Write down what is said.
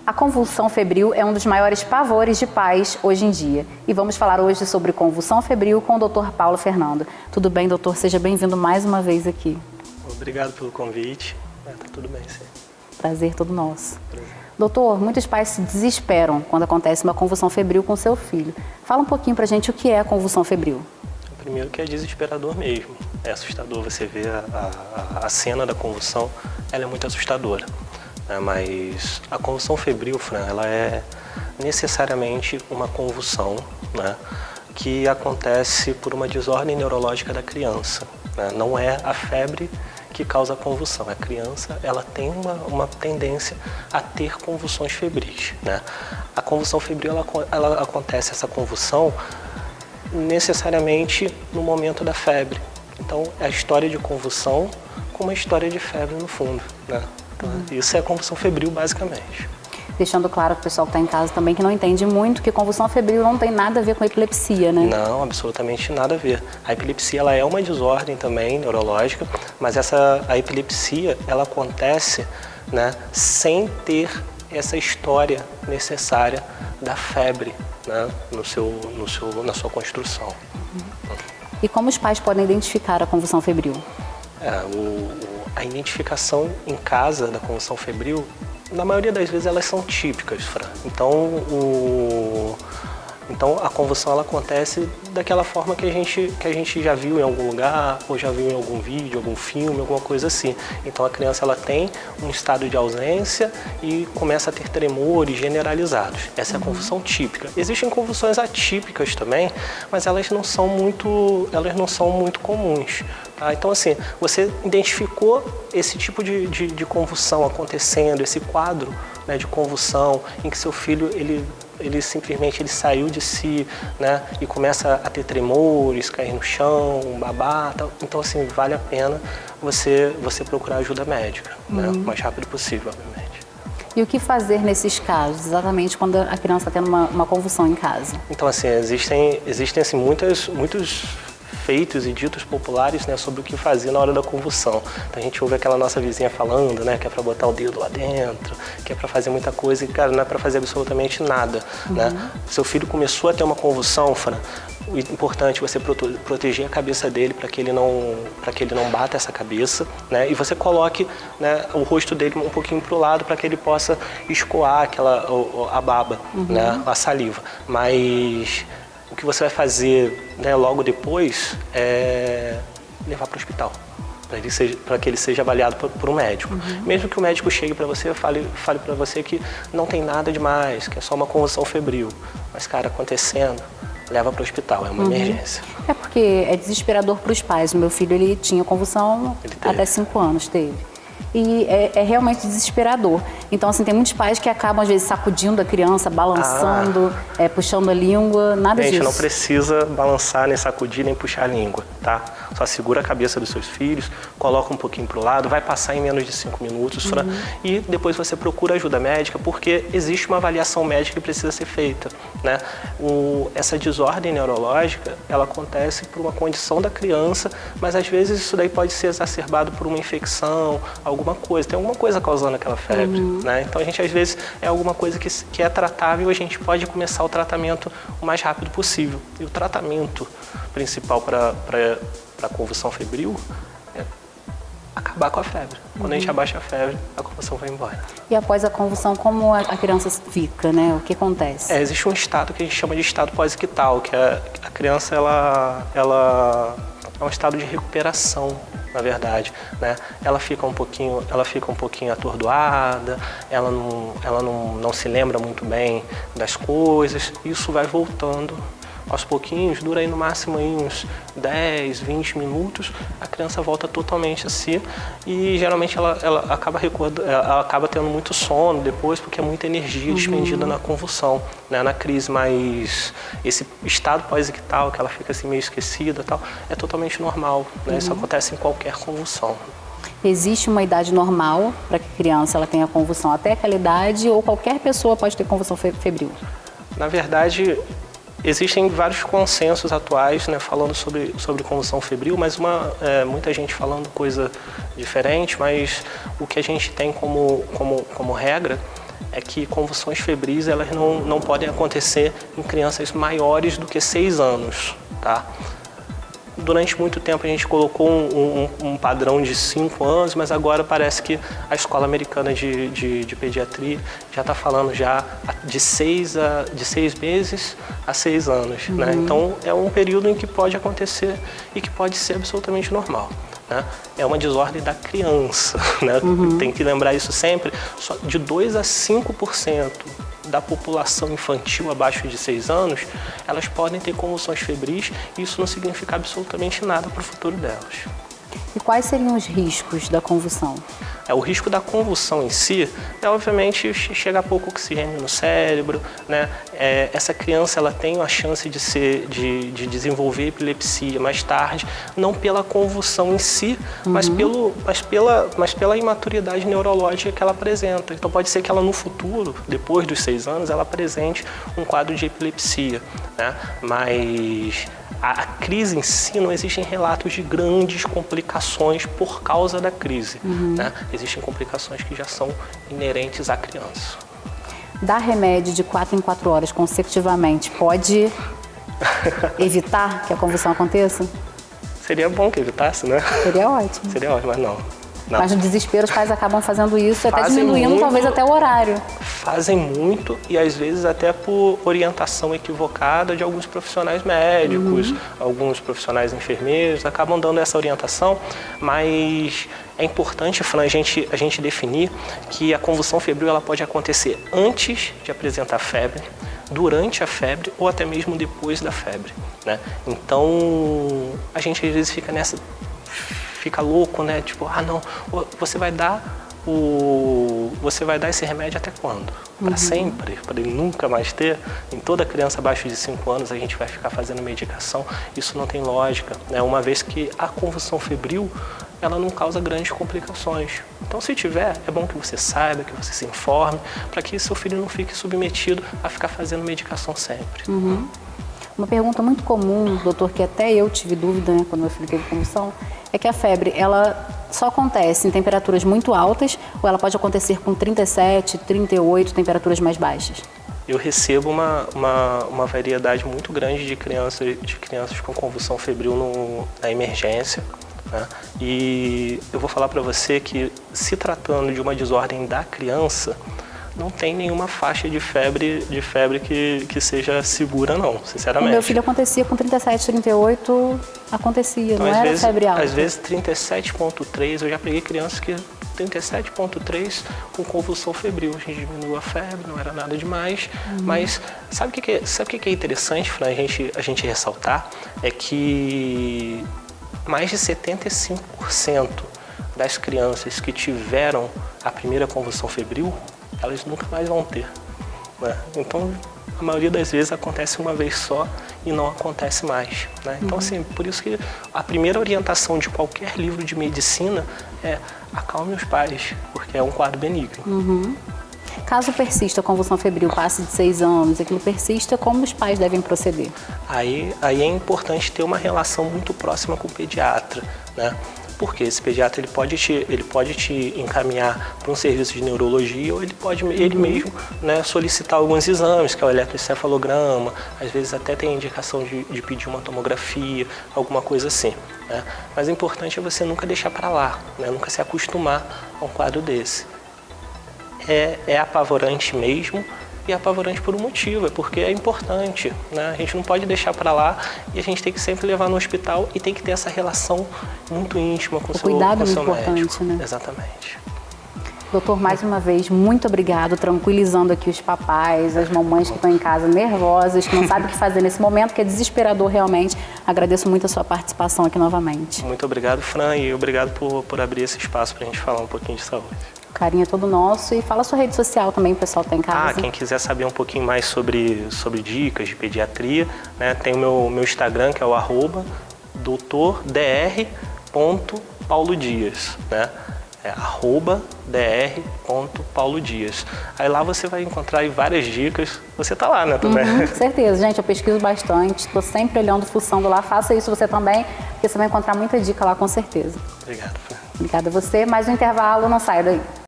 A convulsão febril é um dos maiores pavores de pais hoje em dia. E vamos falar hoje sobre convulsão febril com o Dr. Paulo Fernando. Tudo bem, doutor? Seja bem-vindo mais uma vez aqui. Obrigado pelo convite. Tá tudo bem, sim. Prazer todo nosso. Prazer. Doutor, muitos pais se desesperam quando acontece uma convulsão febril com seu filho. Fala um pouquinho pra gente o que é a convulsão febril. Primeiro que é desesperador mesmo. É assustador você ver a cena da convulsão, ela é muito assustadora. Mas a convulsão febril, Fran, ela é necessariamente uma convulsão, né, que acontece por uma desordem neurológica da criança. Né? Não é a febre que causa a convulsão. A criança, ela tem uma tendência a ter convulsões febris. Né? A convulsão febril, ela acontece, essa convulsão, necessariamente no momento da febre. Então, é a história de convulsão com uma história de febre no fundo. Né? Então, isso é a convulsão febril, basicamente. Deixando claro para o pessoal que está em casa também que não entende muito que convulsão febril não tem nada a ver com epilepsia, né? Não, absolutamente nada a ver. A epilepsia, ela é uma desordem também neurológica, mas a epilepsia, ela acontece, né, sem ter essa história necessária da febre, né, na sua construção. E como os pais podem identificar a convulsão febril? A identificação em casa da convulsão febril, na maioria das vezes elas são típicas, Fran. Então a convulsão, ela acontece daquela forma que a gente já viu em algum lugar, ou já viu em algum vídeo, algum filme, alguma coisa assim. Então a criança, ela tem um estado de ausência e começa a ter tremores generalizados. Essa é a convulsão típica. Existem convulsões atípicas também, mas elas não são muito comuns. Tá? Então, assim, você identificou esse tipo de convulsão acontecendo, esse quadro, né, de convulsão em que seu filho, ele simplesmente saiu de si, né, e começa a ter tremores, cair no chão, babar, tal. Então, assim, vale a pena você procurar ajuda médica, né, o mais rápido possível, obviamente. E o que fazer nesses casos, exatamente quando a criança está tendo uma convulsão em casa? Então, assim, existem assim, muitos feitos e ditos populares, né, sobre o que fazer na hora da convulsão. Então a gente ouve aquela nossa vizinha falando, né, que é para botar o dedo lá dentro, que é para fazer muita coisa e, cara, não é para fazer absolutamente nada. Né? Seu filho começou a ter uma convulsão, Fran, o importante é você proteger a cabeça dele para que ele não bata essa cabeça, né, e você coloque, né, o rosto dele um pouquinho para o lado para que ele possa escoar a baba, né, a saliva. Mas o que você vai fazer, né, logo depois é levar para o hospital, para que ele seja avaliado por um médico. Mesmo que o médico chegue para você e fale para você que não tem nada demais, que é só uma convulsão febril. Mas, cara, acontecendo, leva para o hospital, é uma emergência. É porque é desesperador para os pais. O meu filho, ele tinha convulsão até 5 anos, teve. E é realmente desesperador. Então, assim, tem muitos pais que acabam, às vezes, sacudindo a criança, balançando, puxando a língua, nada disso. Gente, não precisa balançar, nem sacudir, nem puxar a língua, tá? Só segura a cabeça dos seus filhos, coloca um pouquinho pro lado, vai passar em menos de 5 minutos, Fran, e depois você procura ajuda médica, porque existe uma avaliação médica que precisa ser feita, né? Essa desordem neurológica, ela acontece por uma condição da criança, mas às vezes isso daí pode ser exacerbado por uma infecção, alguma coisa, tem alguma coisa causando aquela febre, né? Então a gente, às vezes, é alguma coisa que é tratável, a gente pode começar o tratamento o mais rápido possível. E o tratamento principal para a convulsão febril é acabar com a febre. Quando a gente abaixa a febre, a convulsão vai embora. E após a convulsão, como a criança fica, né? O que acontece? Existe um estado que a gente chama de estado pós-ictal, que a criança, ela é um estado de recuperação, na verdade, né? Ela fica um pouquinho atordoada, ela não se lembra muito bem das coisas. Isso vai voltando aos pouquinhos, dura aí no máximo aí uns 10, 20 minutos, a criança volta totalmente a si e geralmente ela acaba tendo muito sono depois, porque é muita energia despendida na convulsão, né, na crise. Mas esse estado pós-ictal, que ela fica assim meio esquecida e tal, é totalmente normal, né? Isso acontece em qualquer convulsão. Existe uma idade normal para que a criança ela tenha convulsão até aquela idade, ou qualquer pessoa pode ter convulsão febril? Na verdade, existem vários consensos atuais, né, falando sobre convulsão febril, mas muita gente falando coisa diferente, mas o que a gente tem como regra é que convulsões febris elas não podem acontecer em crianças maiores do que 6 anos, tá? Durante muito tempo a gente colocou um padrão de 5 anos, mas agora parece que a Escola Americana de Pediatria já está falando já de 6 meses a 6 anos, né? Então é um período em que pode acontecer e que pode ser absolutamente normal, né? É uma desordem da criança, né? Tem que lembrar isso sempre, só de 2 a 5% da população infantil abaixo de 6 anos, elas podem ter convulsões febris e isso não significa absolutamente nada para o futuro delas. E quais seriam os riscos da convulsão? O risco da convulsão em si é, obviamente, chegar pouco oxigênio no cérebro, né? Essa criança ela tem a chance de desenvolver epilepsia mais tarde, não pela convulsão em si, mas pela imaturidade neurológica que ela apresenta. Então pode ser que ela no futuro, depois dos 6 anos, ela apresente um quadro de epilepsia, né? Mas a crise em si, não existem relatos de grandes complicações por causa da crise, né? Existem complicações que já são inerentes à criança. Dar remédio de 4 em 4 horas consecutivamente pode evitar que a convulsão aconteça? Seria bom que evitasse, né? Seria ótimo. Seria ótimo, mas não. Mas no desespero os pais acabam fazendo isso, até Fazem diminuindo muito, talvez até o horário. Fazem muito e às vezes até por orientação equivocada de alguns profissionais médicos, alguns profissionais enfermeiros, acabam dando essa orientação, mas é importante, Fran, a gente definir que a convulsão febril ela pode acontecer antes de apresentar febre, durante a febre ou até mesmo depois da febre, né? Então, a gente às vezes fica louco, né? Tipo, não, você vai dar esse remédio até quando? Para sempre? Para ele nunca mais ter? Em toda criança abaixo de 5 anos a gente vai ficar fazendo medicação? Isso não tem lógica, né? Uma vez que a convulsão febril, ela não causa grandes complicações. Então, se tiver, é bom que você saiba, que você se informe, para que seu filho não fique submetido a ficar fazendo medicação sempre. Uma pergunta muito comum, doutor, que até eu tive dúvida, né, quando meu filho teve convulsão, é que a febre, ela só acontece em temperaturas muito altas ou ela pode acontecer com 37, 38, temperaturas mais baixas? Eu recebo uma variedade muito grande de crianças com convulsão febril na emergência, né? E eu vou falar para você que, se tratando de uma desordem da criança, não tem nenhuma faixa de febre que seja segura, não, sinceramente. O meu filho acontecia com 37, 38, acontecia, então, não era febre alta. Às vezes 37,3, eu já peguei crianças que 37,3 com convulsão febril. A gente diminuiu a febre, não era nada demais, mas sabe o que é interessante, Fran, a gente ressaltar? É que mais de 75% das crianças que tiveram a primeira convulsão febril, elas nunca mais vão ter, né? Então, a maioria das vezes acontece uma vez só e não acontece mais, né? Então, assim, por isso que a primeira orientação de qualquer livro de medicina é acalme os pais, porque é um quadro benigno. Caso persista a convulsão febril, passe de 6 anos, aquilo persista, como os pais devem proceder? Aí é importante ter uma relação muito próxima com o pediatra, né? Porque esse pediatra ele pode te encaminhar para um serviço de neurologia ou ele pode ele mesmo, né, solicitar alguns exames, que é o eletroencefalograma, às vezes até tem indicação de pedir uma tomografia, alguma coisa assim, né? Mas o importante é você nunca deixar para lá, né? Nunca se acostumar a um quadro desse. É apavorante mesmo, e é apavorante por um motivo, é porque é importante, né? A gente não pode deixar para lá e a gente tem que sempre levar no hospital e tem que ter essa relação muito íntima com o seu médico. O cuidado é muito importante, né? Exatamente. Doutor, mais uma vez, muito obrigado, tranquilizando aqui os papais, as mamães que estão em casa nervosas, que não sabem o que fazer nesse momento, que é desesperador realmente. Agradeço muito a sua participação aqui novamente. Muito obrigado, Fran, e obrigado por abrir esse espaço para a gente falar um pouquinho de saúde. O carinho é todo nosso. E fala a sua rede social também, o pessoal que está em casa. Quem quiser saber um pouquinho mais sobre dicas de pediatria, né, tem o meu Instagram, que é o @dr.paulodias, né? @dr.paulodias. Aí lá você vai encontrar várias dicas. Você tá lá, né, também? Com certeza, gente, eu pesquiso bastante, estou sempre olhando, fuçando lá. Faça isso você também, porque você vai encontrar muita dica lá, com certeza. Obrigado. Obrigada a você. Mais um intervalo, não saia daí.